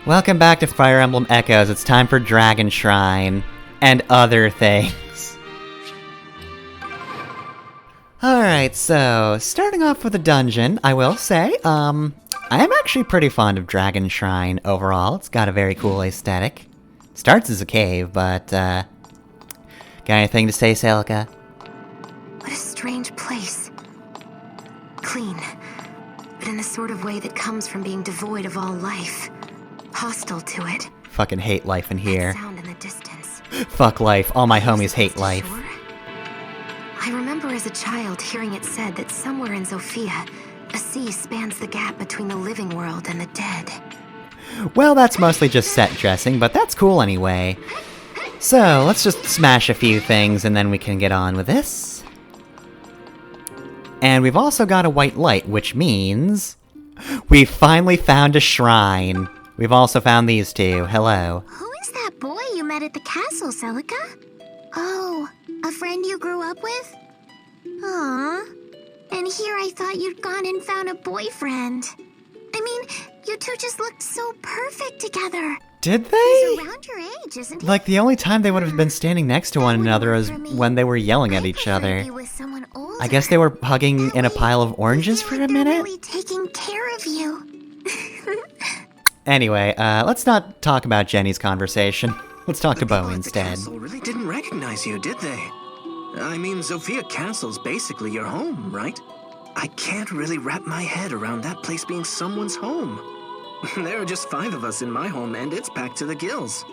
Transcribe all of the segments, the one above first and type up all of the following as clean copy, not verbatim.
Welcome back to Fire Emblem Echoes. It's time for Dragon Shrine and other things. Alright, so starting off with a dungeon, I will say, I am actually pretty fond of Dragon Shrine overall. It's got a very cool aesthetic. Starts as a cave, but, got anything to say, Celica? What a strange place. Clean, but in the sort of way that comes from being devoid of all life. Hostile to it. Fucking hate life in here. That sound in the distance. Fuck life. All my homies hate life. Sure? I remember as a child hearing it said that somewhere in Zofia, a sea spans the gap between the living world and the dead. Well, that's mostly just set dressing, but that's cool anyway. So, let's just smash a few things and then we can get on with this. And we've also got a white light, which means we finally found a shrine. We've also found these two. Hello. Who is that boy you met at the castle, Celica? Oh, a friend you grew up with? Aww. And here I thought you'd gone and found a boyfriend. I mean, you two just looked so perfect together. Did they? He's around your age, isn't he? Like, the only time they would have been standing next to one another was when they were yelling at each other. I guess they were hugging in a pile of oranges for a minute? Really taking care of you. Anyway, let's not talk about Jenny's conversation. Let's talk to Bo The instead. castle really didn't recognize you, did they? I mean, Zofia Castle's basically your home, right? I can't really wrap my head around that place being someone's home. There are just 5 of us in my home, and it's packed to the gills.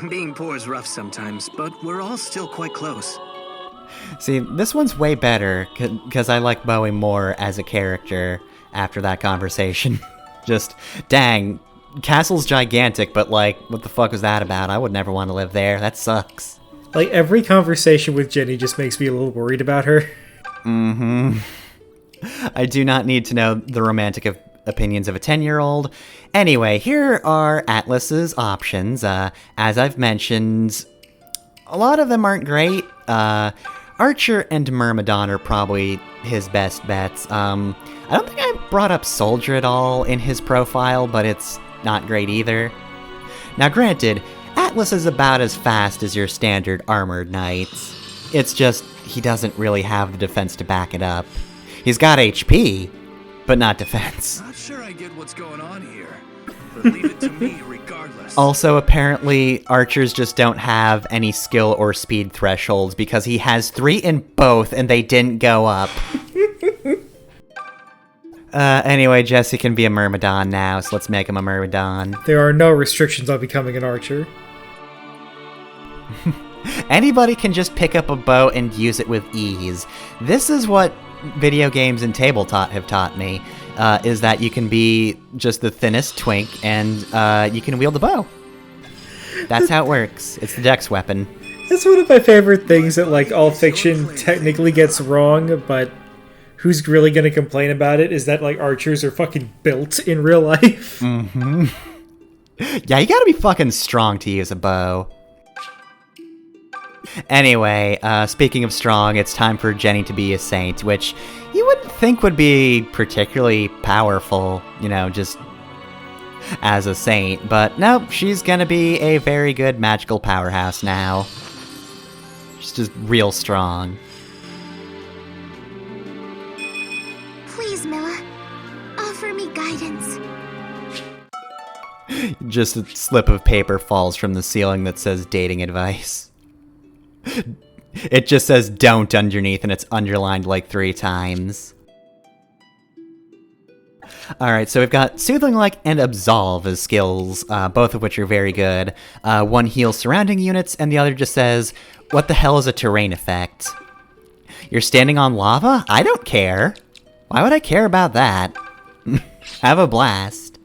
Being poor is rough sometimes, but we're all still quite close. See, this one's way better, because I like Bowie more as a character after that conversation. Just, dang, castle's gigantic, but like, what the fuck was that about? I would never want to live there. That sucks. Like, every conversation with Jenny just makes me a little worried about her. Mm-hmm. I do not need to know the romantic opinions of a 10-year-old. Anyway, here are Atlas's options. As I've mentioned, a lot of them aren't great. Archer and Myrmidon are probably his best bets. I don't think I brought up Soldier at all in his profile, but it's not great either. Now granted, Atlas is about as fast as your standard armored knight. It's just, he doesn't really have the defense to back it up. He's got HP, but not defense. Not sure I get what's going on here, but leave it to me regardless. Also, apparently, archers just don't have any skill or speed thresholds because he has 3 in both and they didn't go up. Anyway, Jesse can be a Myrmidon now, so let's make him a Myrmidon. There are no restrictions on becoming an archer. Anybody can just pick up a bow and use it with ease. This is what video games and tabletop have taught me, is that you can be just the thinnest twink and you can wield the bow. That's how it works. It's the dex weapon. That's one of my favorite things that, like, all fiction technically gets wrong, but who's really going to complain about it is that, like, archers are fucking built in real life. Mm-hmm. Yeah, you gotta be fucking strong to use a bow. Anyway, speaking of strong, it's time for Jenny to be a saint, which you wouldn't think would be particularly powerful, you know, just as a saint. But no, she's gonna be a very good magical powerhouse now. She's just real strong. Please, Milla, offer me guidance. Just a slip of paper falls from the ceiling that says dating advice. It just says don't underneath and it's underlined like 3 times. Alright, so we've got Soothing Like and Absolve as skills, both of which are very good. One heals surrounding units and the other just says, what the hell is a terrain effect? You're standing on lava? I don't care. Why would I care about that? Have a blast.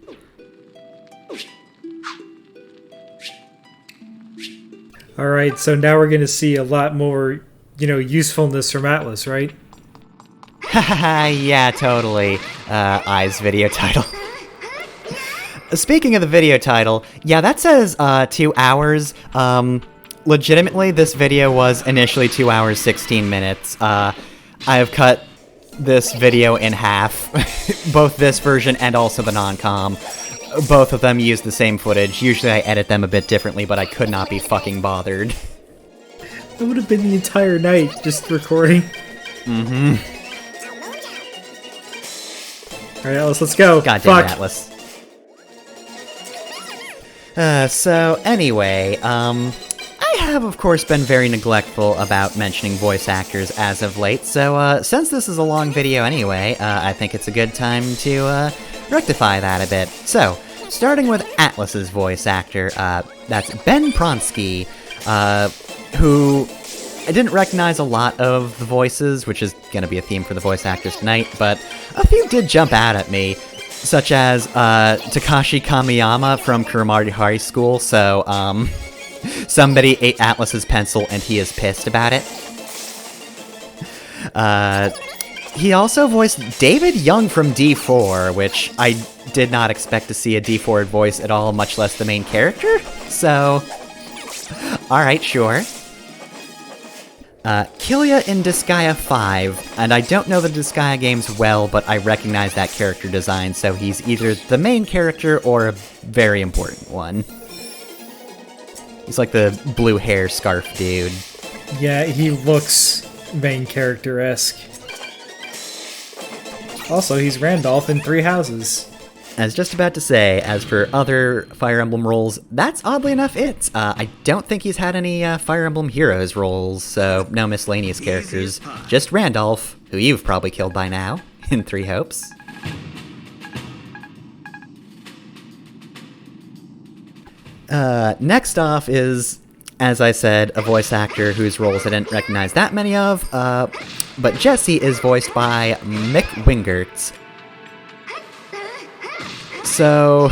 Alright, so now we're going to see a lot more, you know, usefulness from Atlas, right? Haha, yeah, totally. Eyes video title. Speaking of the video title, yeah, that says 2 hours. Legitimately, this video was initially 2 hours, 16 minutes. I have cut this video in half, both this version and also the non-com. both of them use the same footage. Usually I edit them a bit differently, but I could not be fucking bothered. It would have been the entire night just recording. Mm-hmm. Alright, Atlas, let's go. Goddamn Atlas. So anyway, I have of course been very neglectful about mentioning voice actors as of late, so since this is a long video anyway, I think it's a good time to rectify that a bit. So, starting with Atlas's voice actor, that's Ben Pronsky, who I didn't recognize a lot of the voices, which is gonna be a theme for the voice actors tonight, but a few did jump out at me, such as Takashi Kamiyama from Kuramari High School, so, somebody ate Atlas's pencil and he is pissed about it. He also voiced David Young from D4, which I did not expect to see a D4 voice at all, much less the main character, so alright, sure. Killia in Disgaea 5, and I don't know the Disgaea games well, but I recognize that character design, so he's either the main character or a very important one. He's like the blue hair scarf dude. Yeah, he looks main character-esque. Also, he's Randolph in Three Houses. I was just about to say, as for other Fire Emblem roles, that's oddly enough it. I don't think he's had any Fire Emblem Heroes roles, so no miscellaneous characters. Just Randolph, who you've probably killed by now, in Three Hopes. Next off is, as I said, a voice actor whose roles I didn't recognize that many of, but Jesse is voiced by Mick Wingertz. So,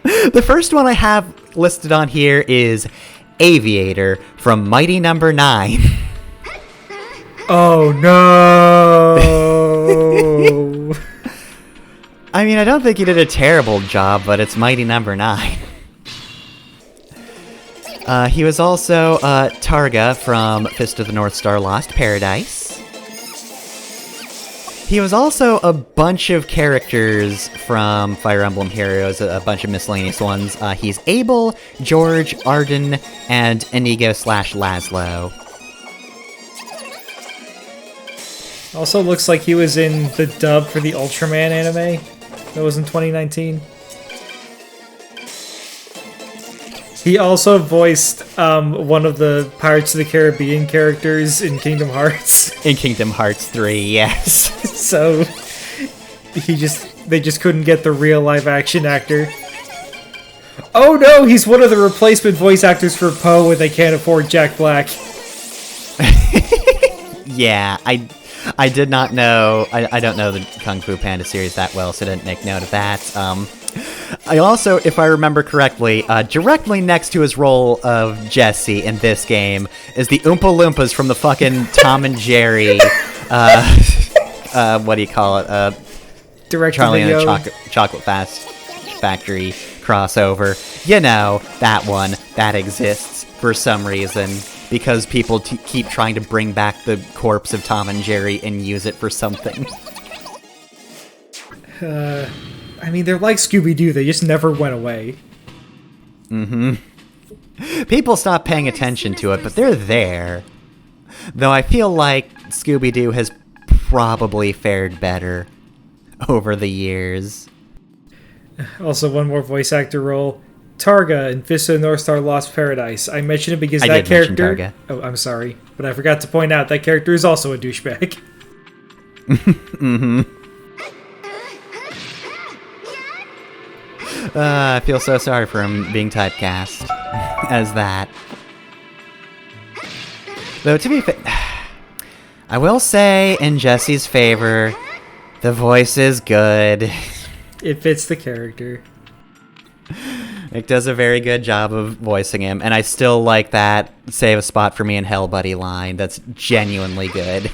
the first one I have listed on here is Aviator from Mighty Number 9. Oh no! I mean, I don't think he did a terrible job, but it's Mighty Number 9. He was also Targa from Fist of the North Star Lost Paradise. He was also a bunch of characters from Fire Emblem Heroes, a bunch of miscellaneous ones. He's Abel, George, Arden, and Inigo/Laszlo. Also looks like he was in the dub for the Ultraman anime that was in 2019. He also voiced one of the Pirates of the Caribbean characters in Kingdom Hearts. In Kingdom Hearts 3, yes. So they just couldn't get the real live action actor. Oh no, he's one of the replacement voice actors for Poe when they can't afford Jack Black. Yeah, I did not know. I don't know the Kung Fu Panda series that well, so I didn't make note of that. I also, if I remember correctly, directly next to his role of Jesse in this game is the Oompa Loompas from the fucking Tom and Jerry, what do you call it? Charlie and the Chocolate Factory crossover. You know, that one, that exists for some reason, because people keep trying to bring back the corpse of Tom and Jerry and use it for something. I mean, they're like Scooby-Doo, they just never went away. Mm-hmm. People stop paying attention to it, but they're there. Though I feel like Scooby-Doo has probably fared better over the years. Also, one more voice actor role. Targa in Fist of the North Star Lost Paradise. I mentioned it because that character... Oh, I'm sorry. But I forgot to point out that character is also a douchebag. Mm-hmm. I feel so sorry for him being typecast as that. Though, to be fair, I will say, in Jesse's favor, the voice is good. It fits the character. It does a very good job of voicing him, and I still like that "save a spot for me in Hell, buddy" line. That's genuinely good.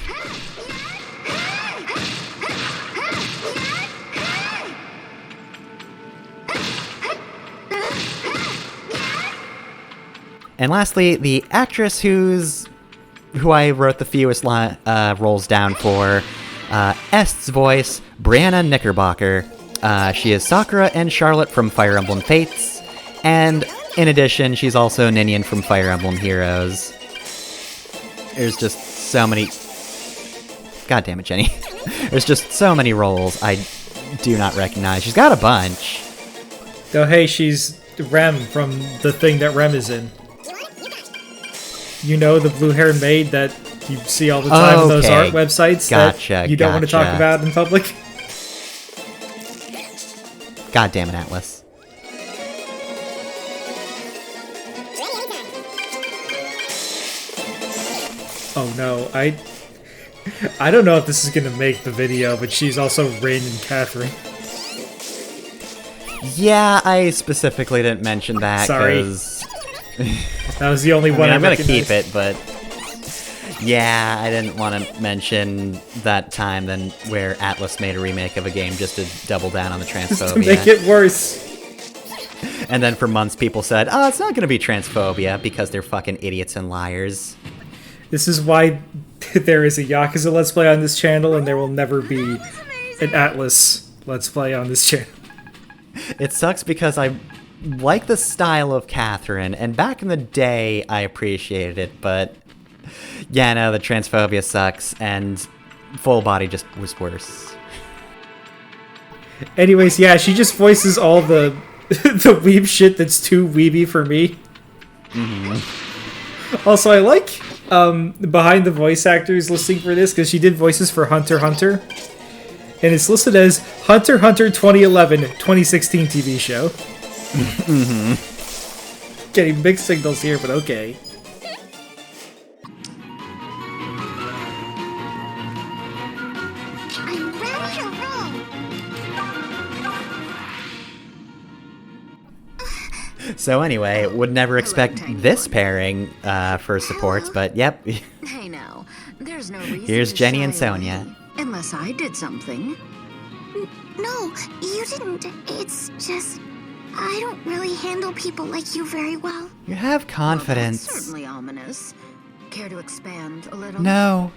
And lastly, the actress who I wrote the fewest roles down for, Est's voice, Brianna Knickerbocker. She is Sakura and Charlotte from Fire Emblem Fates, and in addition, she's also Ninian from Fire Emblem Heroes. There's just so many... God damn it, Jenny. There's just so many roles I do not recognize. She's got a bunch. Oh, hey, she's Rem from the thing that Rem is in. You know, the blue-haired maid that you see all the time in those art websites that you don't want to talk about in public? God damn it, Atlas. Oh no, I don't know if this is gonna make the video, but she's also Rain and Catherine. Yeah, I specifically didn't mention that. Sorry. That was the only one I'm gonna keep recognized. it, but yeah, I didn't want to mention that time then where Atlas made a remake of a game just to double down on the transphobia. To make it worse. And then for months people said, oh, it's not gonna be transphobia because they're fucking idiots and liars. This is why there is a Yakuza Let's Play on this channel, and there will never be an Atlas Let's Play on this channel. It sucks because I like the style of Catherine, and back in the day I appreciated it, but yeah, no, the transphobia sucks, and Full Body just was worse. Anyways, yeah, she just voices all the the weeb shit that's too weeby for me. Mm-hmm. Also, I like behind the voice actors listing for this, because she did voices for Hunter x Hunter, and it's listed as Hunter x Hunter 2011-2016 TV show. Mm-hmm. Getting mixed signals here, but okay. I'm ready to roll. So anyway, would never expect this pairing for supports, but yep. Hey now, there's no reason Here's to Jenny and shy away, Sonia. Unless I did something. No, you didn't. It's just... I don't really handle people like you very well. You have confidence. Well, that's certainly ominous. Care to expand a little? No.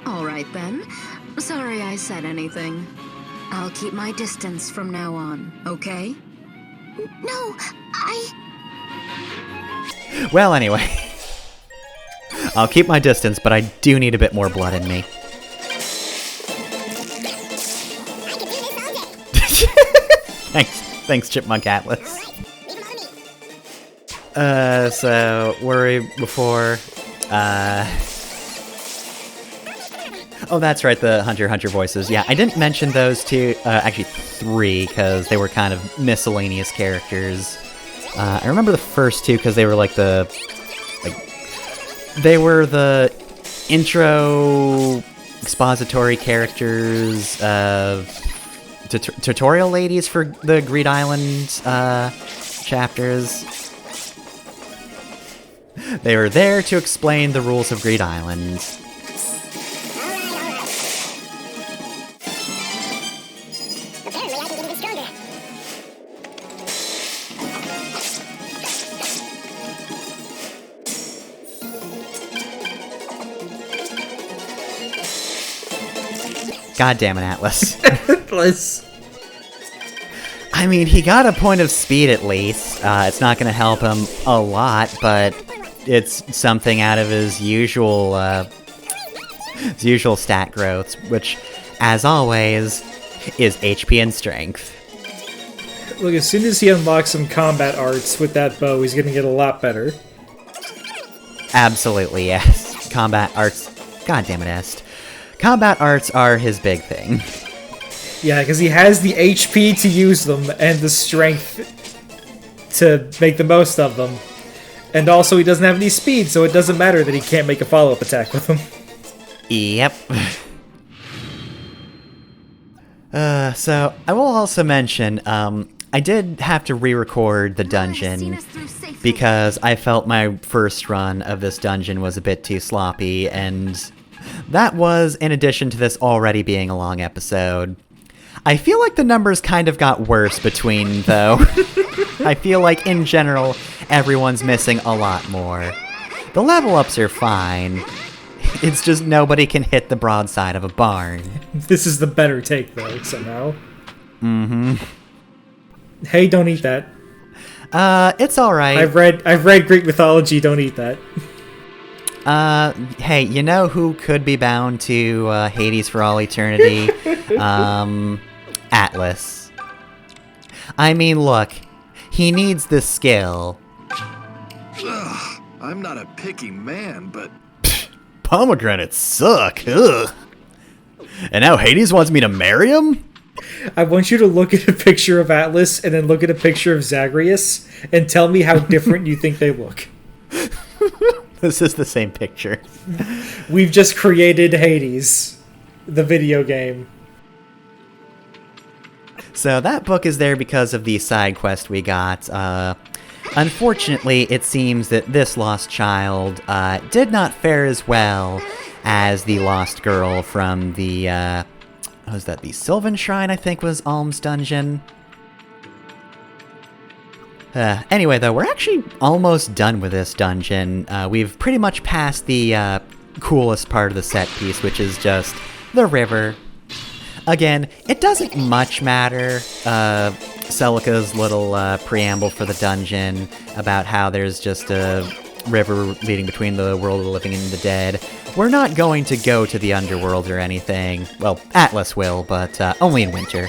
All right then. Sorry I said anything. I'll keep my distance from now on, okay? No, Well, anyway. I'll keep my distance, but I do need a bit more blood in me. Thanks, Chipmunk Atlas. So, where were we before? Oh, that's right, the Hunter x Hunter voices. Yeah, I didn't mention those two, actually 3, because they were kind of miscellaneous characters. I remember the first 2, because they were they were the intro expository characters of tutorial ladies for the Greed Island chapters. They were there to explain the rules of Greed Island. God damn it, Atlas. Atlas. I mean, he got a point of speed at least. It's not going to help him a lot, but it's something out of his usual stat growths, which, as always, is HP and strength. Look, as soon as he unlocks some combat arts with that bow, he's going to get a lot better. Absolutely, yes. Combat arts... God damn it, Est. Combat arts are his big thing. Yeah, because he has the HP to use them, and the strength to make the most of them. And also, he doesn't have any speed, so it doesn't matter that he can't make a follow-up attack with them. Yep. So, I will also mention, I did have to re-record the dungeon, because I felt my first run of this dungeon was a bit too sloppy, and that was in addition to this already being a long episode. I feel like the numbers kind of got worse between, though. I feel like, in general, everyone's missing a lot more. The level ups are fine. It's just nobody can hit the broadside of a barn. This is the better take, though, somehow. Mm-hmm. Hey, don't eat that. It's alright. I've read Greek mythology, don't eat that. Hey, you know who could be bound to Hades for all eternity? Atlas. I mean, look, he needs this skill. Ugh, I'm not a picky man, but... Pomegranates suck, ugh. And now Hades wants me to marry him? I want you to look at a picture of Atlas and then look at a picture of Zagreus and tell me how different you think they look. This is the same picture. We've just created Hades, the video game. So that book is there because of the side quest we got. Unfortunately, it seems that this lost child did not fare as well as the lost girl from the, what was that, the Sylvan Shrine, I think was Alm's Dungeon? Anyway, though, we're actually almost done with this dungeon. We've pretty much passed the coolest part of the set piece, which is just the river. Again, it doesn't much matter, Celica's little preamble for the dungeon about how there's just a river leading between the world of the living and the dead. We're not going to go to the underworld or anything. Well, Atlas will, but only in winter.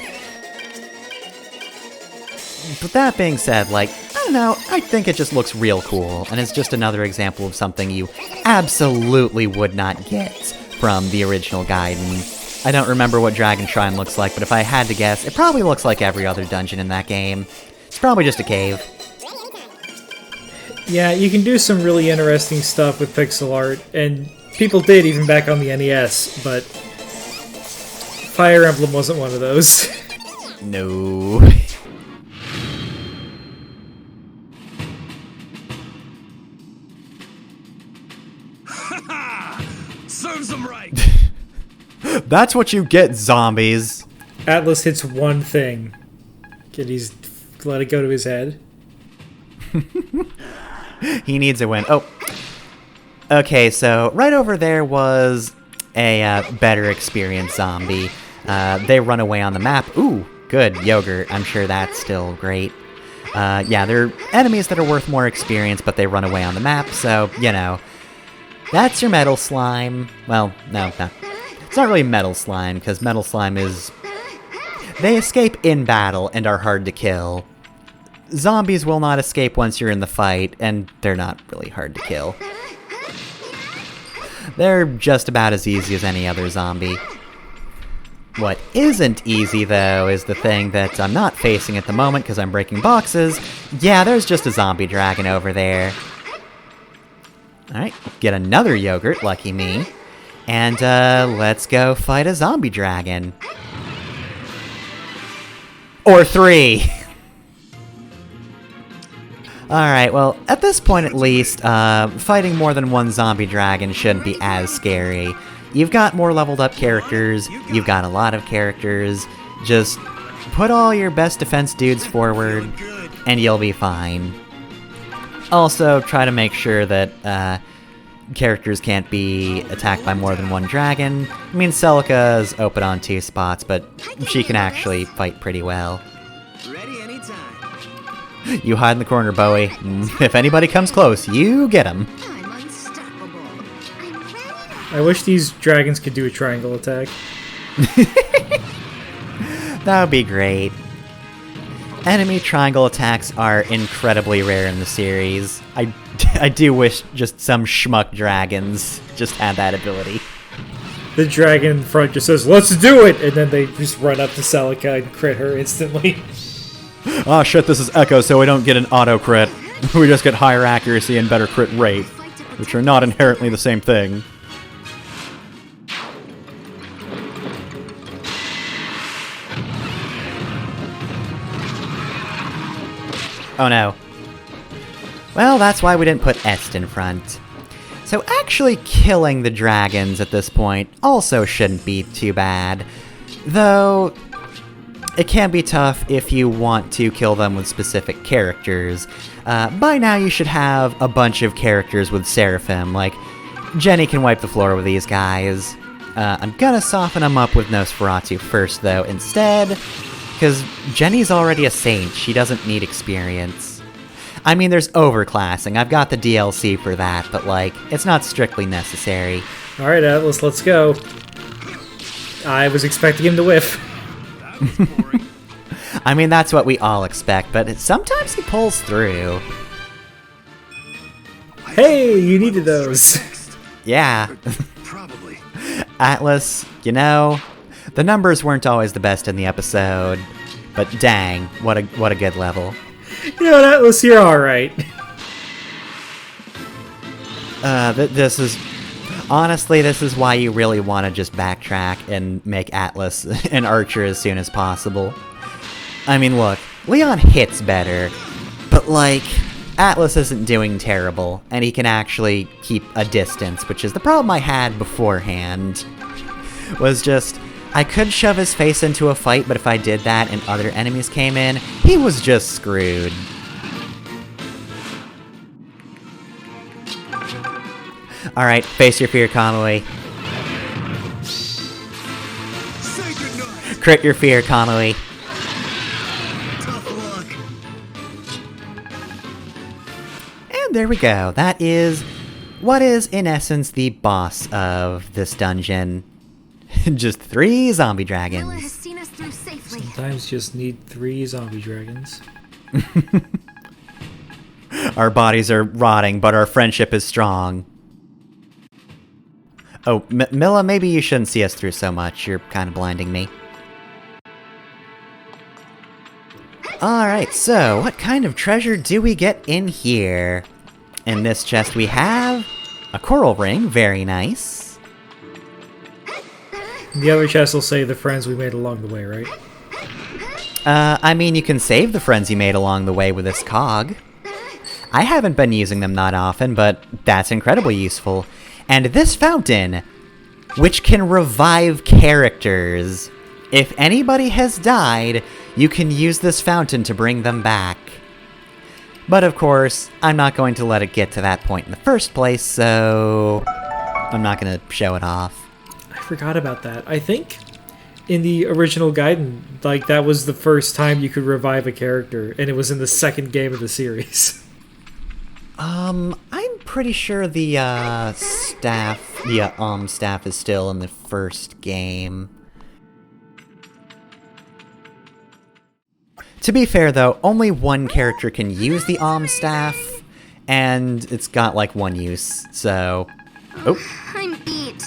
But that being said, like, I don't know, I think it just looks real cool, and it's just another example of something you absolutely would not get from the original Gaiden. I don't remember what Dragon Shrine looks like, but if I had to guess, it probably looks like every other dungeon in that game. It's probably just a cave. Yeah, you can do some really interesting stuff with pixel art, and people did even back on the NES, but Fire Emblem wasn't one of those. No. Serves them right. That's what you get, zombies. Atlas hits one thing. Can he let it go to his head? He needs a win. Oh. Okay, so right over there was a better experienced zombie. They run away on the map. Ooh, good. Yogurt. I'm sure that's still great. Yeah, they're enemies that are worth more experience, but they run away on the map, so, you know. That's your metal slime. Well, no. It's not really metal slime, because metal slime is... They escape in battle and are hard to kill. Zombies will not escape once you're in the fight, and they're not really hard to kill. They're just about as easy as any other zombie. What isn't easy, though, is the thing that I'm not facing at the moment because I'm breaking boxes. Yeah, there's just a zombie dragon over there. Alright, get another yogurt, lucky me. And, let's go fight a zombie dragon. Or 3! Alright, well, at this point at least, fighting more than one zombie dragon shouldn't be as scary. You've got more leveled up characters, you've got a lot of characters, just put all your best defense dudes forward, and you'll be fine. Also, try to make sure that, characters can't be attacked by more than one dragon. I mean, Celica's open on 2 spots, but she can actually fight pretty well. Ready anytime. You hide in the corner, Bowie. If anybody comes close, you get them. I'm unstoppable. I wish these dragons could do a triangle attack. That would be great. Enemy triangle attacks are incredibly rare in the series. I do wish just some schmuck dragons just had that ability. The dragon in front just says, "Let's do it!" And then they just run up to Celica and crit her instantly. Oh shit, this is Echo, so we don't get an auto crit. We just get higher accuracy and better crit rate, which are not inherently the same thing. Oh no. Well, that's why we didn't put Est in front. So actually killing the dragons at this point also shouldn't be too bad. Though, it can be tough if you want to kill them with specific characters. By now you should have a bunch of characters with Seraphim, like Jenny can wipe the floor with these guys. I'm gonna soften them up with Nosferatu first, though, instead, because Jenny's already a saint. She doesn't need experience. I mean, there's overclassing. I've got the DLC for that, but, like, it's not strictly necessary. Alright, Atlas, let's go. I was expecting him to whiff. I mean, that's what we all expect, but sometimes he pulls through. Hey, you needed those. Yeah. Probably. Atlas, you know, the numbers weren't always the best in the episode, but dang, what a good level. You know, Atlas, you're alright. This is... Honestly, this is why you really want to just backtrack and make Atlas an archer as soon as possible. I mean, look, Leon hits better, but, like, Atlas isn't doing terrible, and he can actually keep a distance, which is the problem I had beforehand. Was just, I could shove his face into a fight, but if I did that and other enemies came in, he was just screwed. Alright, face your fear, Kamui. Say goodnight. Crit your fear, Kamui. Tough luck. And there we go. That is what is, in essence, the boss of this dungeon. Just 3 zombie Bella has dragons. seen us through safely. Sometimes just need 3 zombie dragons. Our bodies are rotting, but our friendship is strong. Oh, Milla, maybe you shouldn't see us through so much. You're kind of blinding me. Alright, so what kind of treasure do we get in here? In this chest we have a coral ring, very nice. The other chest will say the friends we made along the way, right? I mean, you can save the friends you made along the way with this cog. I haven't been using them that often, but that's incredibly useful. And this fountain, which can revive characters. If anybody has died, you can use this fountain to bring them back. But of course, I'm not going to let it get to that point in the first place, so I'm not going to show it off. I forgot about that. I think in the original Gaiden, like, that was the first time you could revive a character, and it was in the second game of the series. I'm pretty sure the staff is still in the first game. To be fair, though, only one character can use the staff, and it's got, like, 1 use, so... Oh. I'm beat.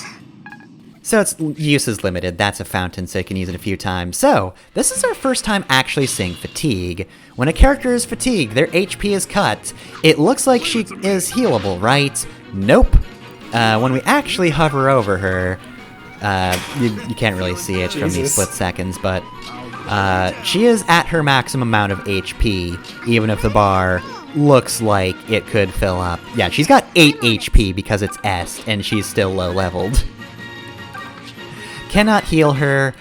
So its use is limited. That's a fountain, so you can use it a few times. So, this is our first time actually seeing fatigue. When a character is fatigued, their HP is cut. It looks like she is healable, right? Nope. When we actually hover over her, you can't really see it from these split seconds, but she is at her maximum amount of HP, even if the bar looks like it could fill up. Yeah, she's got 8 HP because it's S, and she's still low-leveled. Cannot heal her,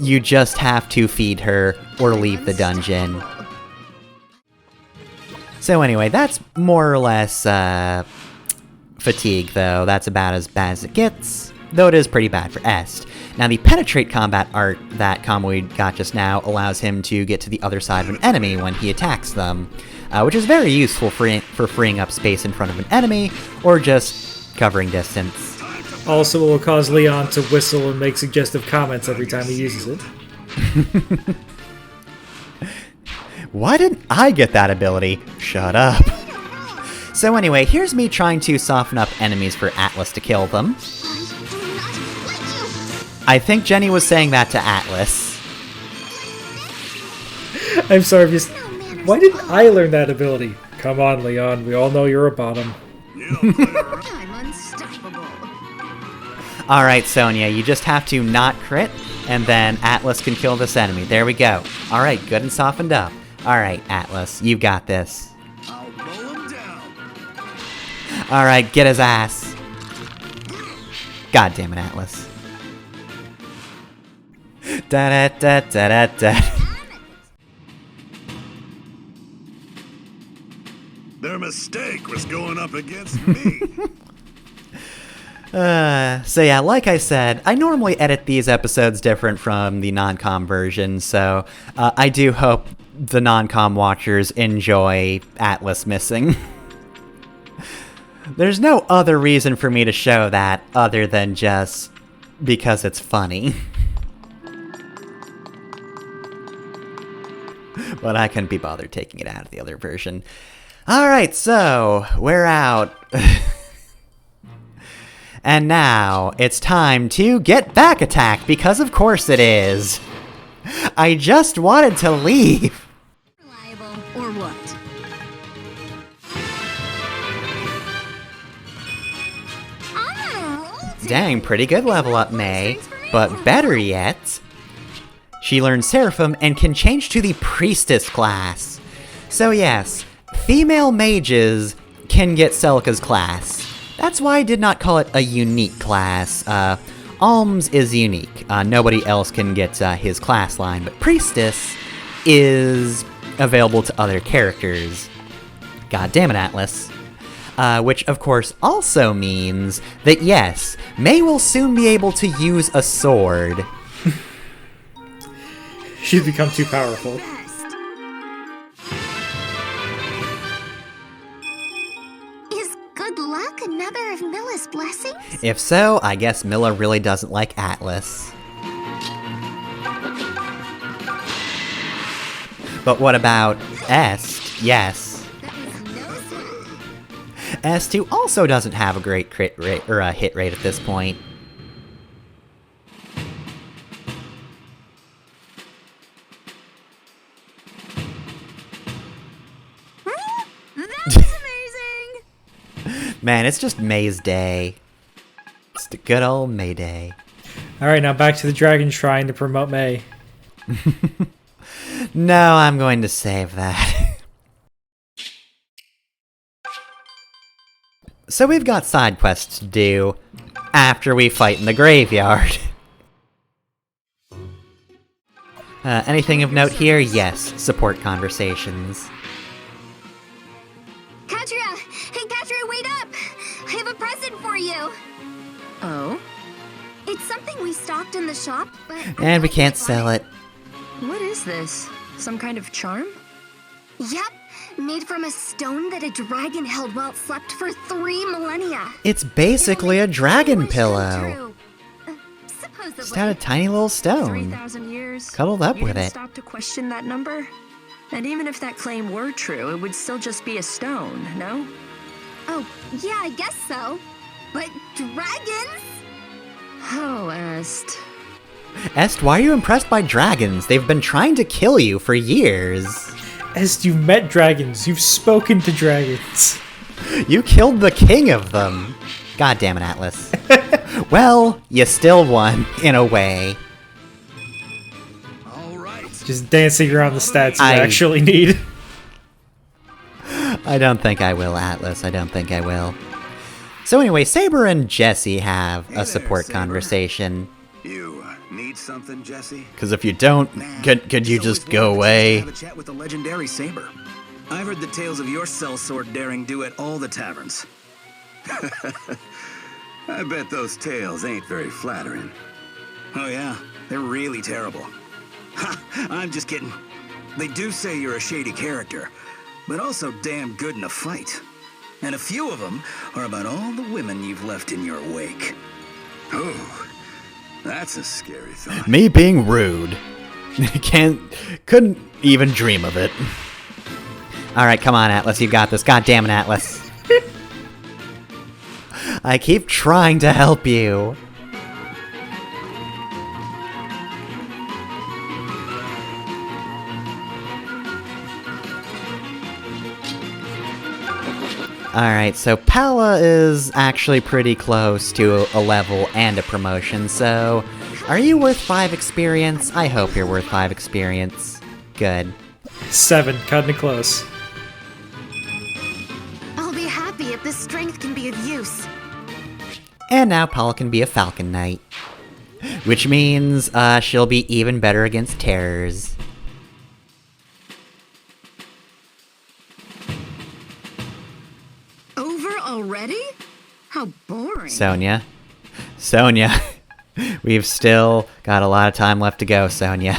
you just have to feed her or leave the dungeon. So anyway, that's more or less fatigue, though. That's about as bad as it gets, though it is pretty bad for Est. Now, the Penetrate combat art that Kamui got just now allows him to get to the other side of an enemy when he attacks them, which is very useful for freeing up space in front of an enemy, or just covering distance. Also, it will cause Leon to whistle and make suggestive comments every time he uses it. Why didn't I get that ability? Shut up. So anyway, here's me trying to soften up enemies for Atlas to kill them. I think Jenny was saying that to Atlas. I'm sorry, why didn't I learn that ability? Come on, Leon, we all know you're a bottom. I'm unstoppable. Alright, Sonia, you just have to not crit, and then Atlas can kill this enemy. There we go. Alright, good and softened up. Alright, Atlas, you've got this. I'll mow him down. Alright, get his ass. God damn it, Atlas. Da-da-da-da-da-da. Their mistake was going up against me. So yeah, like I said, I normally edit these episodes different from the non-com version, so I do hope the non-com watchers enjoy Atlas missing. There's no other reason for me to show that other than just because it's funny. But I couldn't be bothered taking it out of the other version. Alright, so, we're out. And now, it's time to get back attack, because of course it is. I just wanted to leave. Reliable or what? Dang, pretty good level up, May. But better yet, she learns Seraphim and can change to the Priestess class. So yes, female mages can get Celica's class. That's why I did not call it a unique class. Alms is unique. Nobody else can get his class line, but Priestess is available to other characters. God damn it, Atlas. Which, of course, also means that, yes, May will soon be able to use a sword. She's become too powerful. Is good luck another of Milla's blessings? If so, I guess Milla really doesn't like Atlas. But what about Est? Yes. S2 also doesn't have a great crit rate, or a hit rate at this point. That's amazing! Man, it's just May's Day. It's the good old May Day. Alright, now back to the Dragon Shrine to promote May. No, I'm going to save that. So we've got side quests to do after we fight in the graveyard. Anything of note here? Yes, support conversations. Katria! Hey, Katria, wait up! I have a present for you! Oh? It's something we stocked in the shop, but... And we can't sell it. What is this? Some kind of charm? Yep, made from a stone that a dragon held while it slept for 3 millennia. It's basically a dragon pillow. Supposedly. Just had a tiny little stone. 3,000 years? Cuddled up You with didn't it. stop to question that number? And even if that claim were true, it would still just be a stone, no? Oh, yeah, I guess so. But dragons? Oh, Est. Est, why are you impressed by dragons? They've been trying to kill you for years. Est, you've met dragons. You've spoken to dragons. You killed the king of them. God damn it, Atlas. Well, you still won, in a way. All right. Just dancing around the stats you I- actually need. I don't think I will, Atlas. I don't think I will. So anyway, Saber and Jesse have Hey a there, support Saber. conversation. You need something, Jesse? Because if you don't, could you It's just always go wanted a chance to away? Have a chat with the legendary Saber. I've heard the tales of your sellsword daring do at all the taverns. I bet those tales ain't very flattering. Oh yeah, they're really terrible. Ha! I'm just kidding. They do say you're a shady character, but also damn good in a fight. And a few of them are about all the women you've left in your wake. Oh, that's a scary thought. Me being rude. Couldn't even dream of it. Alright, come on, Atlas, you got this. God damn it, Atlas. I keep trying to help you. Alright, so Pala is actually pretty close to a level and a promotion, so... Are you worth 5 experience? I hope you're worth 5 experience. Good. 7, cutting it close. I'll be happy if this strength can be of use. And now Paula can be a Falcon Knight. Which means, she'll be even better against terrors. Over already? How boring. Sonia, Sonia, we've still got a lot of time left to go, Sonia.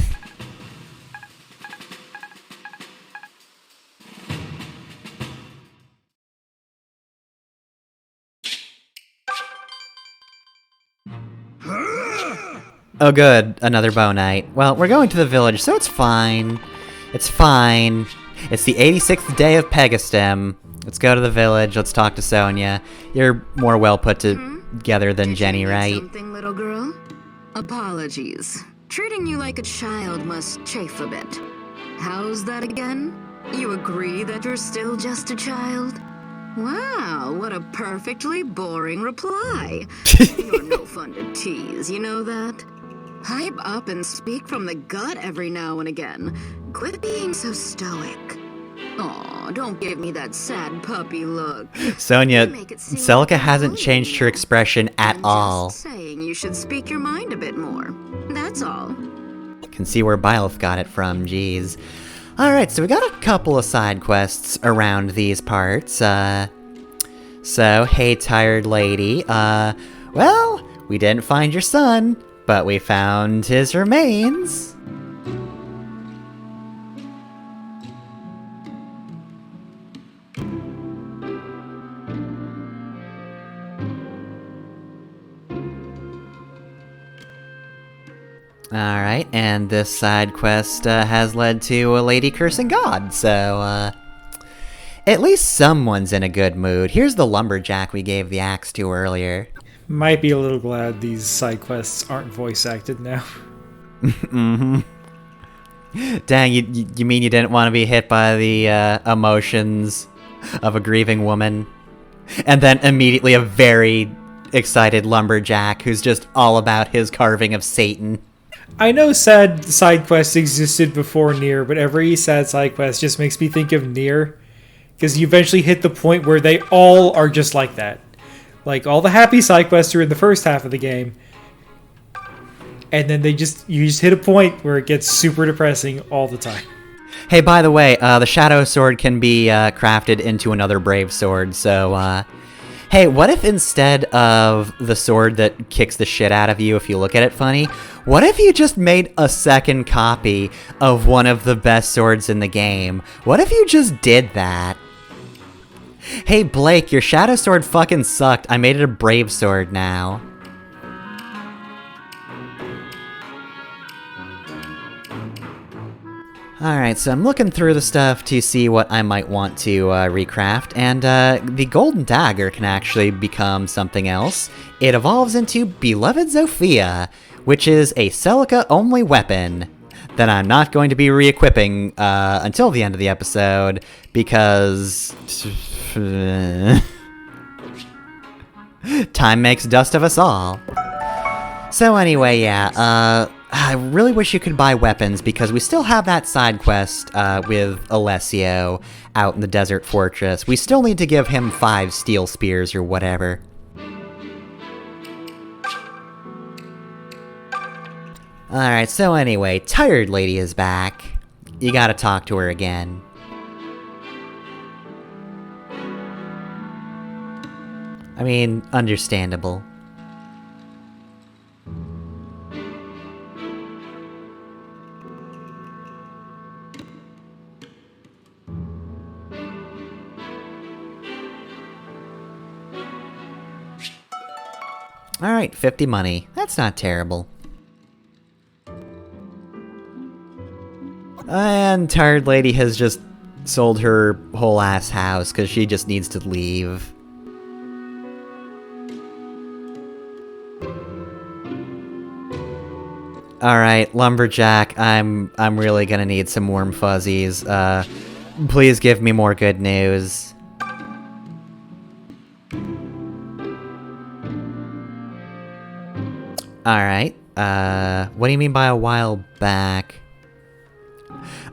Oh good, another bow night. Well, we're going to the village, so it's fine. It's fine. It's the 86th day of Pegastem. Let's go to the village, let's talk to Sonia. You're more well put together than Jenny, right? Something, little girl? Apologies. Treating you like a child must chafe a bit. How's that again? You agree that you're still just a child? Wow, what a perfectly boring reply. You're no fun to tease, you know that? Hype up and speak from the gut every now and again. Quit being so stoic. Aw, don't give me that sad puppy look. Sonia, Celica hasn't changed her expression at all. Just saying you should speak your mind a bit more. That's all. Can see where Byleth got it from, jeez. Alright, so we got a couple of side quests around these parts. So, hey tired lady, well, we didn't find your son, but we found his remains. Alright, and this side quest has led to a lady cursing God, so, at least someone's in a good mood. Here's the lumberjack we gave the axe to earlier. Might be a little glad these side quests aren't voice acted now. Mm-hmm. Dang, you mean you didn't want to be hit by the emotions of a grieving woman? And then immediately a very excited lumberjack who's just all about his carving of Satan. I know sad side quests existed before Nier, but every sad side quest just makes me think of Nier. Because you eventually hit the point where they all are just like that. Like, all the happy side quests are in the first half of the game. And then you just hit a point where it gets super depressing all the time. Hey, by the way, the Shadow Sword can be crafted into another Brave Sword, so, hey, what if instead of the sword that kicks the shit out of you if you look at it funny, what if you just made a second copy of one of the best swords in the game? What if you just did that? Hey, Blake, your Shadow Sword fucking sucked. I made it a Brave Sword now. Alright, so I'm looking through the stuff to see what I might want to recraft, and the Golden Dagger can actually become something else. It evolves into Beloved Zofia, which is a Celica-only weapon that I'm not going to be re-equipping until the end of the episode, because... time makes dust of us all. So anyway, yeah, I really wish you could buy weapons, because we still have that side quest with Alessio out in the Desert Fortress. We still need to give him 5 steel spears or whatever. Alright, so anyway, Tired Lady is back. You gotta talk to her again. I mean, understandable. Alright, 50 money. That's not terrible. And Tired Lady has just sold her whole ass house because she just needs to leave. Alright, Lumberjack, I'm really gonna need some warm fuzzies. Please give me more good news. Alright, what do you mean by a while back?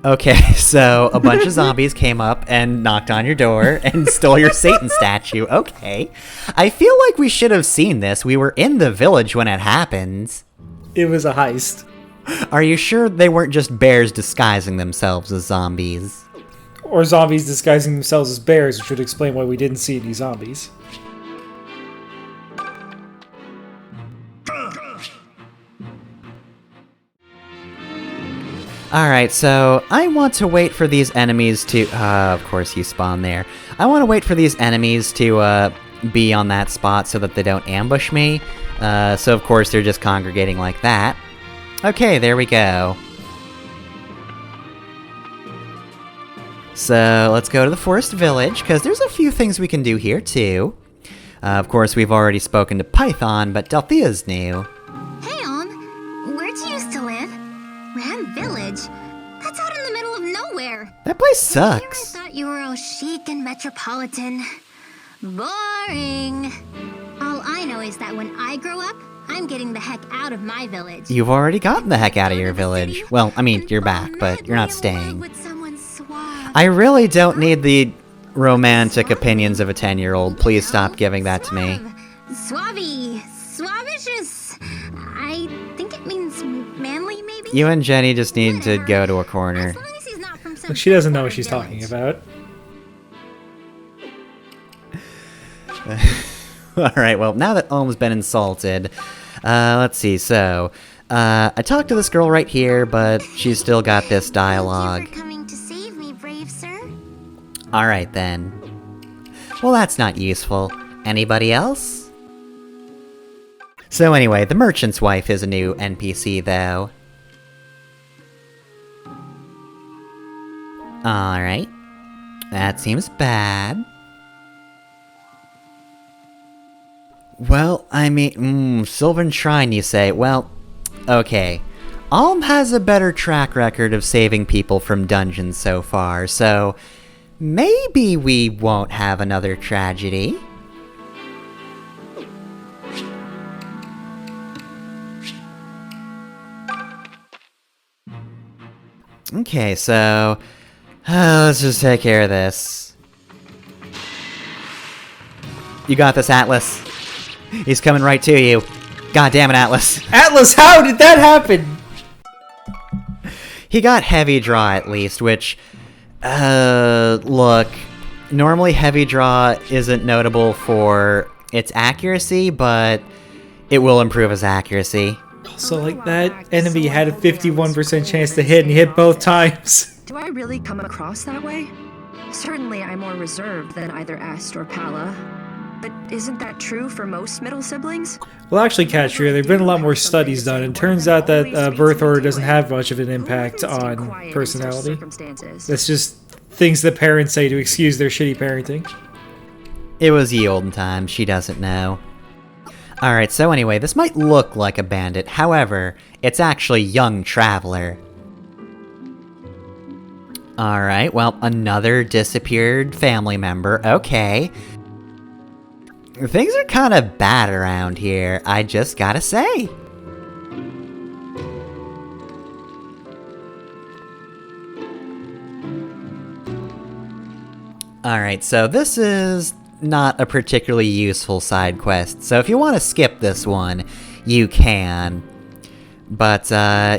Okay, so a bunch of zombies came up and knocked on your door and stole your Satan statue. Okay. I feel like we should have seen this. We were in the village when it happened. It was a heist. Are you sure they weren't just bears disguising themselves as zombies? Or zombies disguising themselves as bears, which would explain why we didn't see any zombies. Alright, so I want to wait for these enemies to... of course you spawn there. I want to wait for these enemies to be on that spot so that they don't ambush me. So of course they're just congregating like that. Okay, there we go. So let's go to the forest village, because there's a few things we can do here too. Of course we've already spoken to Python, but Delthea's new. Hey, where'd you used to live? Ram Village? That's out in the middle of nowhere. That place Here I sucks. thought you were all chic and metropolitan. Boring. All I know is that when I grow up, I'm getting the heck out of my village. You've already gotten the heck out of your village. Well, I mean, you're back, but you're not staying. I really don't need the romantic opinions of a 10-year-old. Please stop giving that to me. Suave. Suavicious. I think it means manly, maybe? You and Jenny just need to go to a corner. As long as he's not from some She doesn't know what foreign she's talking village. about. Alright, well, now that Ohm's been insulted, let's see, so, I talked to this girl right here, but she's still got this dialogue. Thank you for coming to save me, brave sir. Alright then. Well, that's not useful. Anybody else? So anyway, the merchant's wife is a new NPC, though. Alright. That seems bad. Well, I mean, Sylvan Shrine, you say? Well, okay. Alm has a better track record of saving people from dungeons so far, so maybe we won't have another tragedy. Okay, so let's just take care of this. You got this, Atlas. He's coming right to you. God damn it, Atlas. Atlas, how did that happen? He got heavy draw at least, which, look, normally heavy draw isn't notable for its accuracy, but it will improve his accuracy. So, like, that enemy had a 51% chance to hit, and he hit both times. Do I really come across that way? Certainly I'm more reserved than either Ast or Pala. But isn't that true for most middle siblings? Well, actually, Katria, there have been a lot more studies done, and it turns out that birth order doesn't have much of an impact on personality. That's just things that parents say to excuse their shitty parenting. It was ye olden times, she doesn't know. Alright, so anyway, this might look like a bandit, however, it's actually Young Traveler. Alright, well, another disappeared family member, okay. Things are kind of bad around here, I just gotta say. Alright, so this is not a particularly useful side quest, so if you want to skip this one, you can. But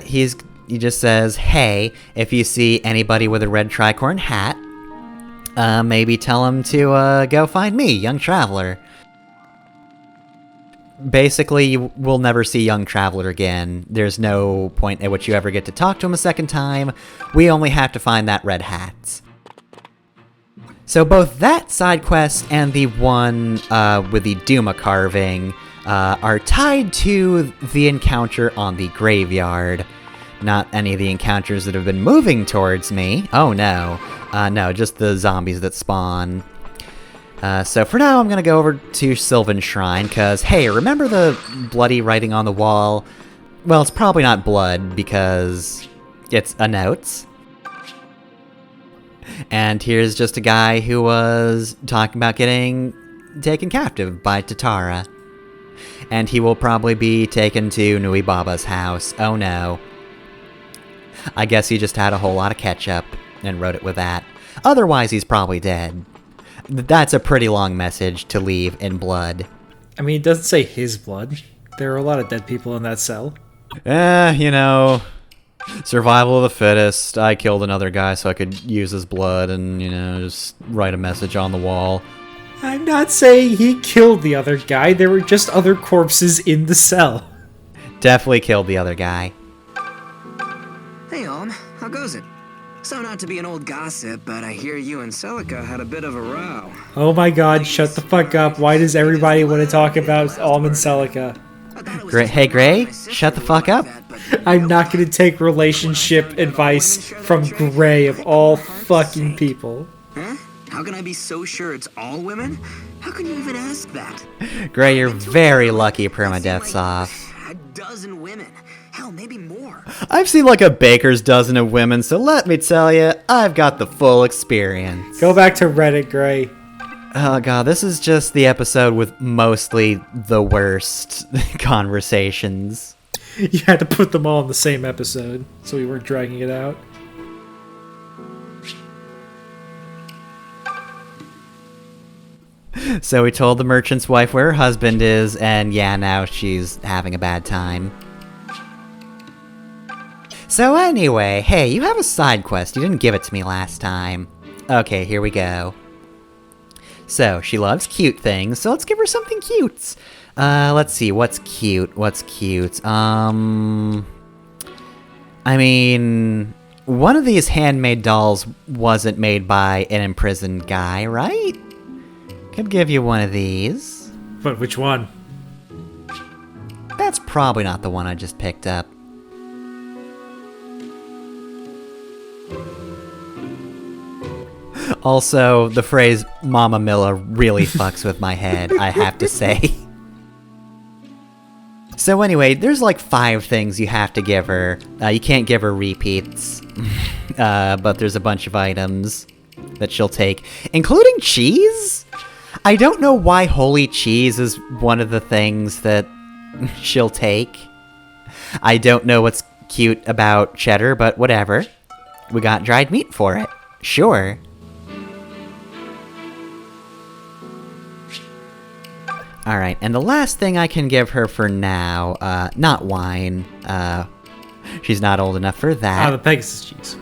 he just says, hey, if you see anybody with a red tricorn hat, maybe tell him to go find me, Young Traveler. Basically, you will never see Young Traveler again. There's no point at which you ever get to talk to him a second time. We only have to find that red hat. So both that side quest and the one with the Duma carving are tied to the encounter on the graveyard. Not any of the encounters that have been moving towards me. Oh no. No, just the zombies that spawn. So for now, I'm gonna go over to Sylvan Shrine, because, hey, remember the bloody writing on the wall? Well, it's probably not blood, because it's a note. And here's just a guy who was talking about getting taken captive by Tatara. And he will probably be taken to Nui Baba's house. Oh no. I guess he just had a whole lot of ketchup and wrote it with that. Otherwise, he's probably dead. That's a pretty long message to leave in blood. I mean, it doesn't say his blood. There are a lot of dead people in that cell. You know, survival of the fittest. I killed another guy so I could use his blood and, you know, just write a message on the wall. I'm not saying he killed the other guy. There were just other corpses in the cell. Definitely killed the other guy. Hey, how goes it? So not to be an old gossip, but I hear you and Celica had a bit of a row. Oh my god, shut the fuck up. Why does everybody want to talk about Almond Celica? Hey, Gray, shut the fuck up. I'm not going to take relationship advice from Gray of all fucking people. Huh? How can I be so sure it's all women? How can you even ask that? Gray, you're very lucky permadeath's off. A dozen women. Hell, maybe more. I've seen like a baker's dozen of women, so let me tell you, I've got the full experience. Go back to Reddit, Gray. Oh god, this is just the episode with mostly the worst conversations. You had to put them all in the same episode, so we weren't dragging it out. So we told the merchant's wife where her husband is, and yeah, now she's having a bad time. So anyway, hey, you have a side quest. You didn't give it to me last time. Okay, here we go. So, she loves cute things, so let's give her something cute. Let's see, what's cute? I mean, one of these handmade dolls wasn't made by an imprisoned guy, right? Could give you one of these. But which one? That's probably not the one I just picked up. Also, the phrase Mama Milla really fucks with my head, I have to say. So anyway, there's like 5 things you have to give her. You can't give her repeats, but there's a bunch of items that she'll take, including cheese? I don't know why holy cheese is one of the things that she'll take. I don't know what's cute about cheddar, but whatever. We got dried meat for it. Sure. Alright, and the last thing I can give her for now, not wine. She's not old enough for that. Ah, the Pegasus cheese.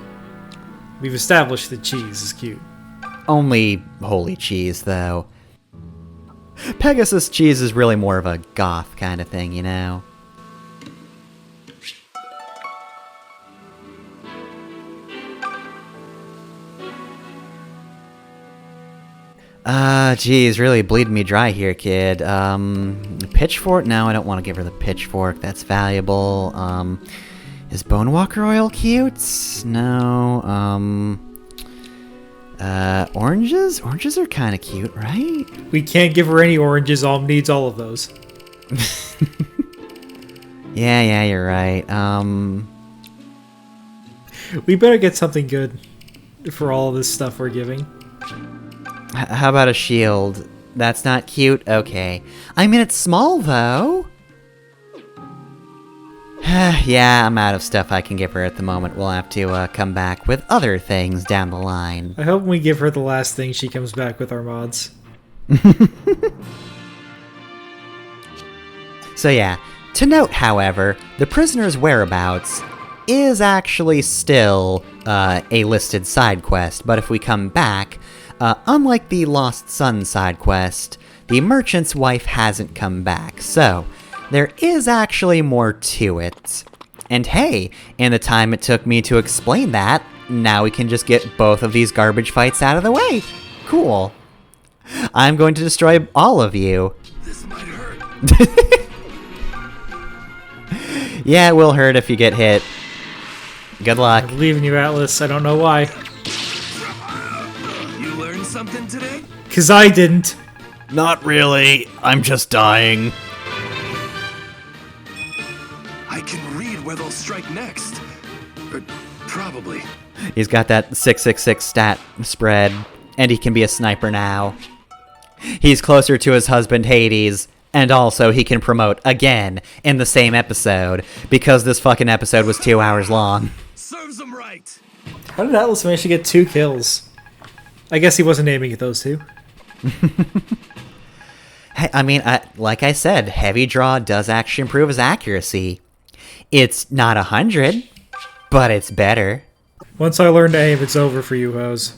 We've established that cheese is cute. Only holy cheese, though. Pegasus cheese is really more of a goth kind of thing, you know? Geez, really bleeding me dry here, kid. Pitchfork? No, I don't want to give her the pitchfork. That's valuable. Is Bonewalker oil cute? No, oranges? Oranges are kind of cute, right? We can't give her any oranges. Alm needs all of those. Yeah, you're right. We better get something good for all of this stuff we're giving. How about a shield? That's not cute? Okay. I mean, it's small, though. Yeah, I'm out of stuff I can give her at the moment. We'll have to come back with other things down the line. I hope when we give her the last thing, she comes back with our mods. So yeah, to note, however, the prisoner's whereabouts is actually still a listed side quest, but if we come back, unlike the Lost Son side quest, the merchant's wife hasn't come back, so there is actually more to it. And hey, in the time it took me to explain that, now we can just get both of these garbage fights out of the way. Cool. I'm going to destroy all of you. This might hurt. Yeah, it will hurt if you get hit. Good luck. I believe in you, Atlas. I don't know why. You learned something today? 'Cause I didn't. Not really. I'm just dying. I can read where they'll strike next. Or probably. He's got that 666 stat spread, and he can be a sniper now. He's closer to his husband Hades, and also he can promote again in the same episode, because this fucking episode was 2 hours long. Serves him right. How did Atlas manage to get 2 kills? I guess he wasn't aiming at those 2. I mean, like I said, heavy draw does actually improve his accuracy. It's not 100, but it's better. Once I learn to aim, it's over for you, hoes.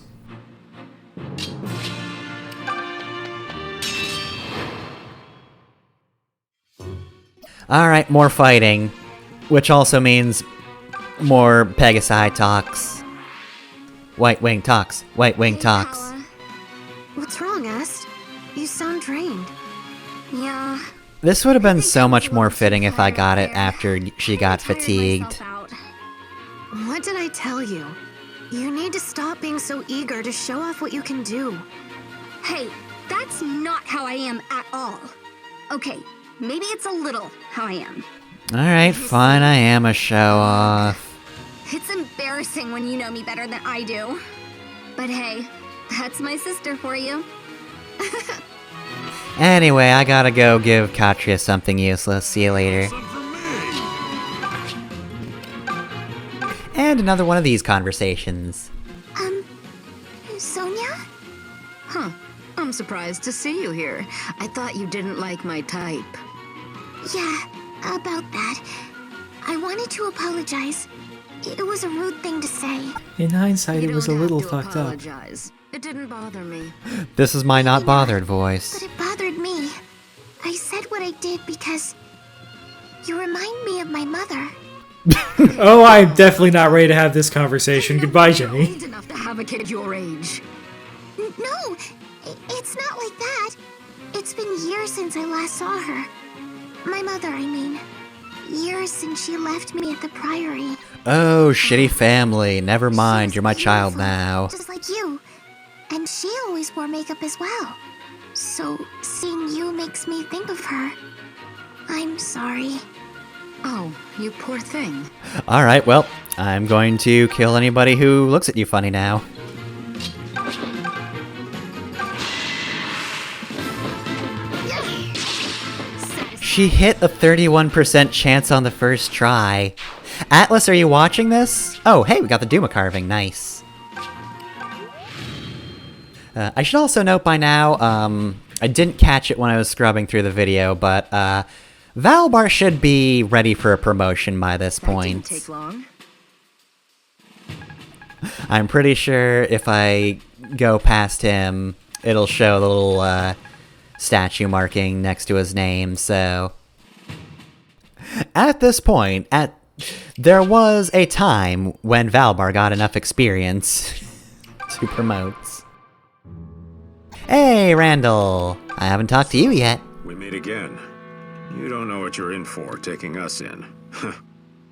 Alright, more fighting. Which also means More Pegasi talks. White Wing talks. White Wing talks. Paula. What's wrong, Est? You sound drained. Yeah. This would have been so much more fitting if I got it after she got fatigued. What did I tell you? You need to stop being so eager to show off what you can do. Hey, that's not how I am at all. Okay, maybe it's a little how I am. Alright, fine, I am a show-off. It's embarrassing when you know me better than I do. But hey, that's my sister for you. Anyway, I gotta go give Katria something useless. See you later. And another one of these conversations. Sonia? Huh. I'm surprised to see you here. I thought you didn't like my type. Yeah, about that. I wanted to apologize. It was a rude thing to say. In hindsight, You it was a don't little have to fucked up. apologize. It didn't bother me. This is my not bothered voice. But it bothered me. I said what I did because you remind me of my mother. Oh, I'm definitely not ready to have this conversation. Goodbye, Jenny. Old enough to have a kid your age. No, it's not like that. It's been years since I last saw her. My mother, I mean. Years since she left me at the Priory. Oh, shitty family. Never mind, She you're was my child beautiful, now. Just like you. And she always wore makeup as well. So, seeing you makes me think of her. I'm sorry. Oh, you poor thing. Alright, well, I'm going to kill anybody who looks at you funny now. She hit a 31% chance on the first try. Atlas, are you watching this? Oh, hey, we got the Duma carving. Nice. I should also note by now, I didn't catch it when I was scrubbing through the video, but Valbar should be ready for a promotion by this point. That didn't take long. I'm pretty sure if I go past him, it'll show the little statue marking next to his name, so... At this point, there was a time when Valbar got enough experience to promote. Hey, Randall! I haven't talked to you yet. We meet again. You don't know what you're in for, taking us in.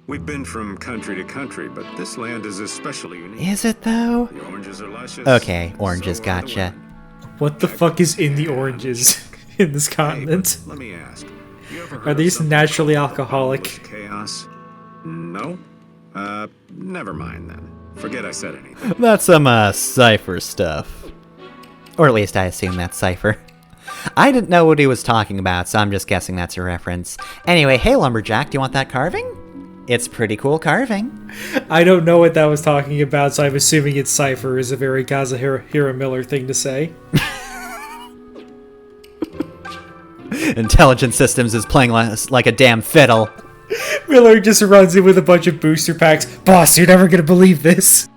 We've been from country to country, but this land is especially unique. Is it, though? The oranges are luscious. Okay, oranges, so are the gotcha. women. What the fuck is in the oranges in this continent? Let me ask. You ever heard Are of these something naturally called alcoholic? boundless chaos? No? Never mind then. Forget I said anything. That's some, Cypher stuff. Or at least I assume that's Cypher. I didn't know what he was talking about, so I'm just guessing that's a reference. Anyway, hey Lumberjack, do you want that carving? It's pretty cool carving. I don't know what that was talking about, so I'm assuming it's Cypher is a very Kazuhira Miller thing to say. Intelligent Systems is playing like a damn fiddle. Miller just runs in with a bunch of booster packs. Boss, you're never gonna believe this.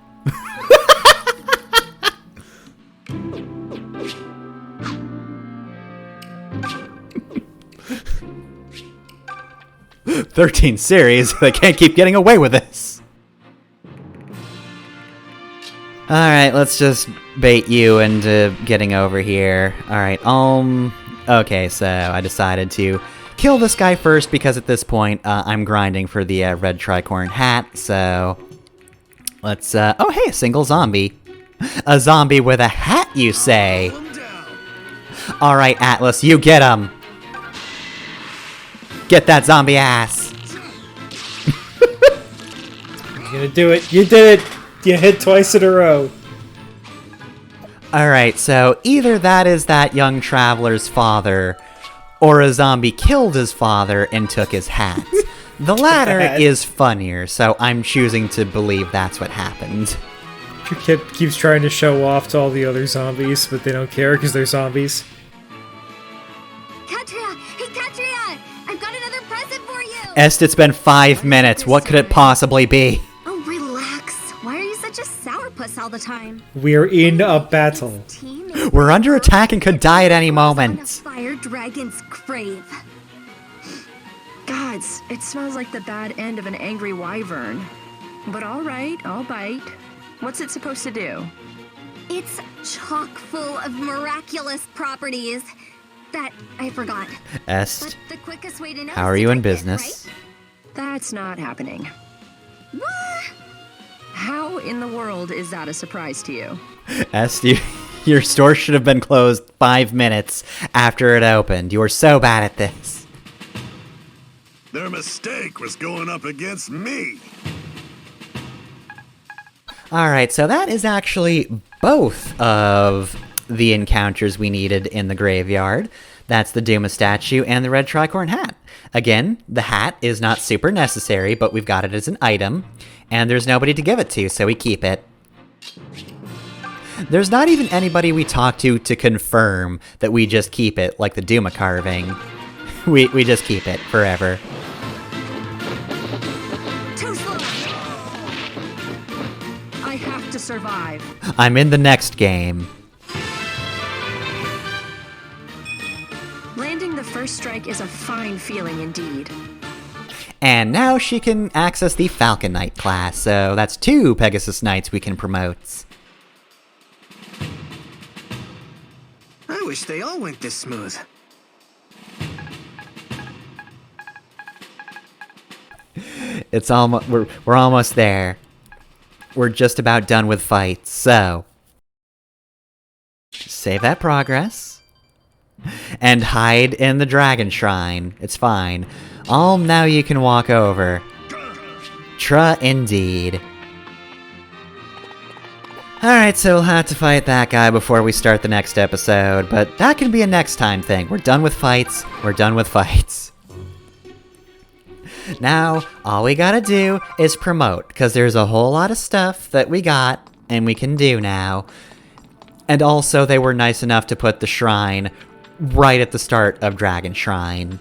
13 series, they can't keep getting away with this. Alright, let's just bait you into getting over here. Alright, okay, so I decided to kill this guy first because at this point, I'm grinding for the red tricorn hat, so... Let's, oh hey, a single zombie. A zombie with a hat, you say? Alright, Atlas, you get him! Get that zombie ass! You're gonna do it. You did it! You hit twice in a row. Alright, so either that is that young traveler's father, or a zombie killed his father and took his hat. The latter is funnier, so I'm choosing to believe that's what happened. Your kid keeps trying to show off to all the other zombies, but they don't care because they're zombies. Katria! Hey, Katria! I've got another present for you! Est, it's been 5 minutes. What could it possibly be? Oh, relax. Why are you such a sourpuss all the time? We're in a battle. We're under attack and could die at any On a moment. fire dragon's grave. Gods, it smells like the bad end of an angry wyvern. But all right, I'll bite. What's it supposed to do? It's chock full of miraculous properties that I forgot. Est, But the quickest way to know how is are to you in drink it, business? right? That's not happening. What? How in the world is that a surprise to you? Est, your store should have been closed 5 minutes after it opened. You are so bad at this. Their mistake was going up against me. Alright, so that is actually both of the encounters we needed in the graveyard. That's the Duma statue and the red tricorn hat. Again, the hat is not super necessary, but we've got it as an item, and there's nobody to give it to, so we keep it. There's not even anybody we talk to confirm that we just keep it, like the Duma carving. We just keep it forever. Too slow. I have to survive. I'm in the next game. Landing the first strike is a fine feeling indeed. And now she can access the Falcon Knight class, so that's 2 Pegasus Knights we can promote. I wish they all went this smooth. It's almost we're almost there. We're just about done with fights, so save that progress and hide in the dragon shrine. It's fine. Now you can walk over. Indeed. Alright, so we'll have to fight that guy before we start the next episode, but that can be a next time thing. We're done with fights. We're done with fights. Now, all we gotta do is promote, because there's a whole lot of stuff that we got and we can do now. And also, they were nice enough to put the shrine right at the start of Dragon Shrine.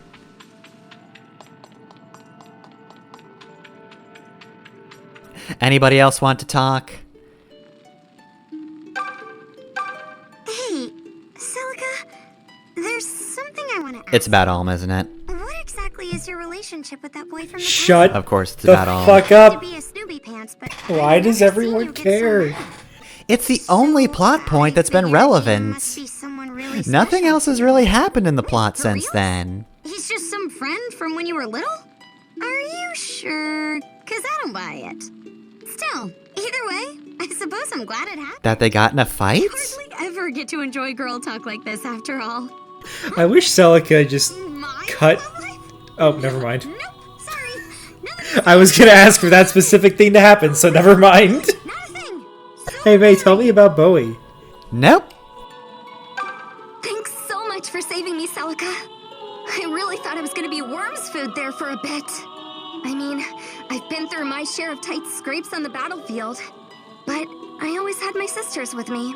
Anybody else want to talk? Hey, Celica, there's something I want to ask. It's about Alm, isn't it? What exactly is your relationship with that boy from the Shut Of course, it's the about Alm. fuck To up. be a Snoopy Pants, but Why I've does never seen everyone you get care? so mad. It's the only plot point that's been I figured he relevant. must be someone really Nothing special. else has really happened in the plot for since reals? then. He's just some friend from when you were little? Are you sure? 'Cause I don't buy it. Still, either way, I suppose I'm glad it happened. That they got in a fight? Hardly ever get to enjoy girl talk like this after all. I wish Celica just My cut. love life? Oh, never mind. Nope, sorry. Nothing. I was gonna ask for that specific thing to happen, so never mind. Not a thing. Hey, May, tell me about Bowie. Nope. Thanks so much for saving me, Celica. I really thought I was gonna be worm's food there for a bit. I mean, I've been through my share of tight scrapes on the battlefield, but I always had my sisters with me.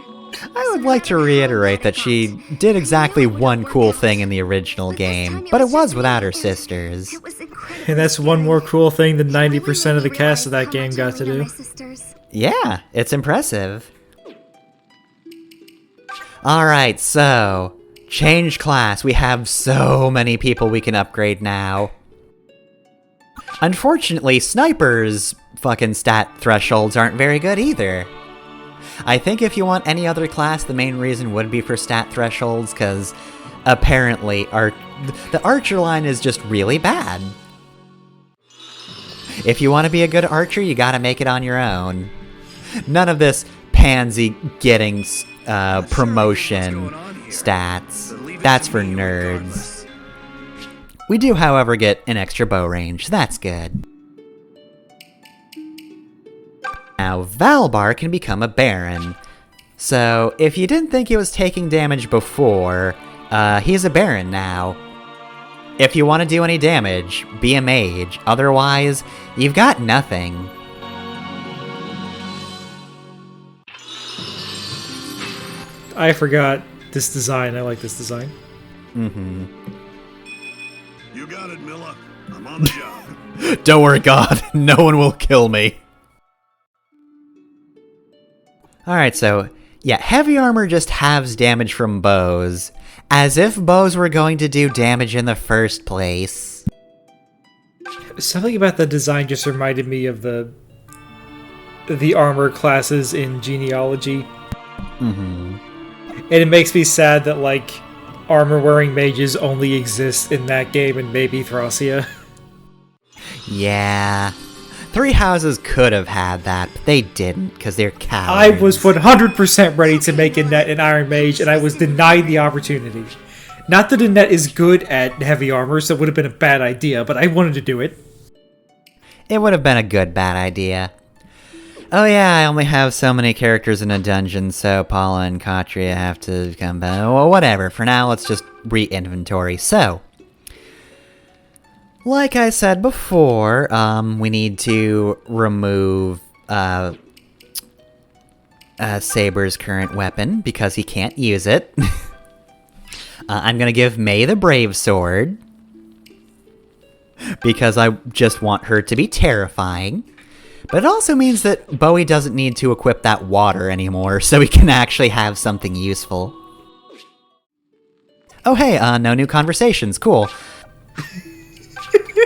I would like to reiterate that she did exactly one cool thing in the original game, but it was without her sisters. It was incredible. And that's one more cool thing than 90% of the cast of that game got to do. Yeah, it's impressive. Alright, so, change class. We have so many people we can upgrade now. Unfortunately, snipers' fucking stat thresholds aren't very good either. I think if you want any other class, the main reason would be for stat thresholds, because apparently the archer line is just really bad. If you want to be a good archer, you gotta make it on your own. None of this pansy getting promotion stats. That's for nerds. We do, however, get an extra bow range. That's good. Now, Valbar can become a Baron. So, if you didn't think he was taking damage before, he's a Baron now. If you want to do any damage, be a mage. Otherwise, you've got nothing. I forgot this design. I like this design. Mm-hmm. You got it, Milla. I'm on the job. Don't worry, God. No one will kill me. Alright, so, yeah, heavy armor just halves damage from bows. As if bows were going to do damage in the first place. Something about the design just reminded me of the the armor classes in genealogy. Mm-hmm. And it makes me sad that, like, armor-wearing mages only exist in that game and maybe Thracia. Yeah. Three Houses could have had that, but they didn't, because they're cowards. I was 100% ready to make Annette an Iron Mage, and I was denied the opportunity. Not that Annette is good at heavy armor, so it would have been a bad idea, but I wanted to do it. It would have been a good bad idea. Oh yeah, I only have so many characters in a dungeon, so Paula and Katria have to come back. Well, whatever. For now, let's just re-inventory. So, like I said before, we need to remove Saber's current weapon, because he can't use it. I'm gonna give May the Brave Sword, because I just want her to be terrifying. But it also means that Bowie doesn't need to equip that water anymore, so he can actually have something useful. Oh hey, no new conversations, cool.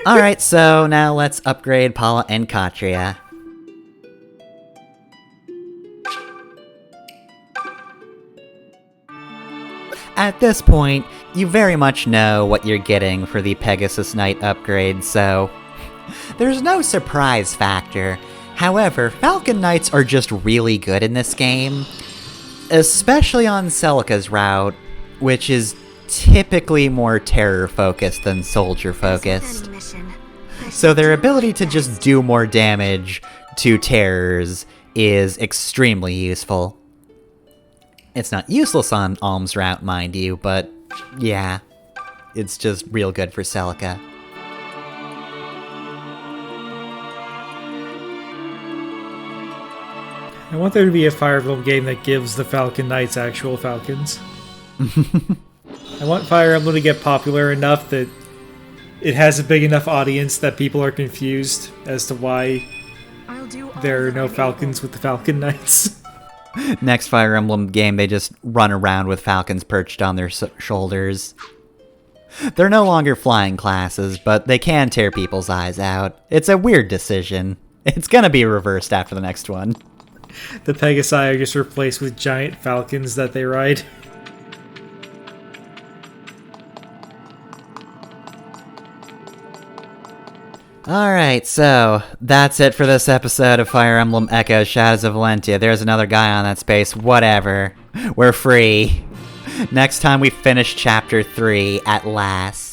Alright, so now let's upgrade Paula and Katria. At this point, you very much know what you're getting for the Pegasus Knight upgrade, so there's no surprise factor. However, Falcon Knights are just really good in this game, especially on Celica's route, which is typically more terror-focused than soldier-focused. So their ability to just do more damage to terrors is extremely useful. It's not useless on Alm's route, mind you, but yeah, it's just real good for Celica. I want there to be a Fire Emblem game that gives the Falcon Knights actual falcons. I want Fire Emblem to get popular enough that it has a big enough audience that people are confused as to why there are no falcons with the Falcon Knights. Next Fire Emblem game, they just run around with falcons perched on their shoulders. They're no longer flying classes, but they can tear people's eyes out. It's a weird decision. It's gonna be reversed after the next one. The Pegasi are just replaced with giant falcons that they ride. Alright, so that's it for this episode of Fire Emblem Echoes Shadows of Valentia. There's another guy on that space, whatever. We're free. Next time we finish Chapter 3, at last.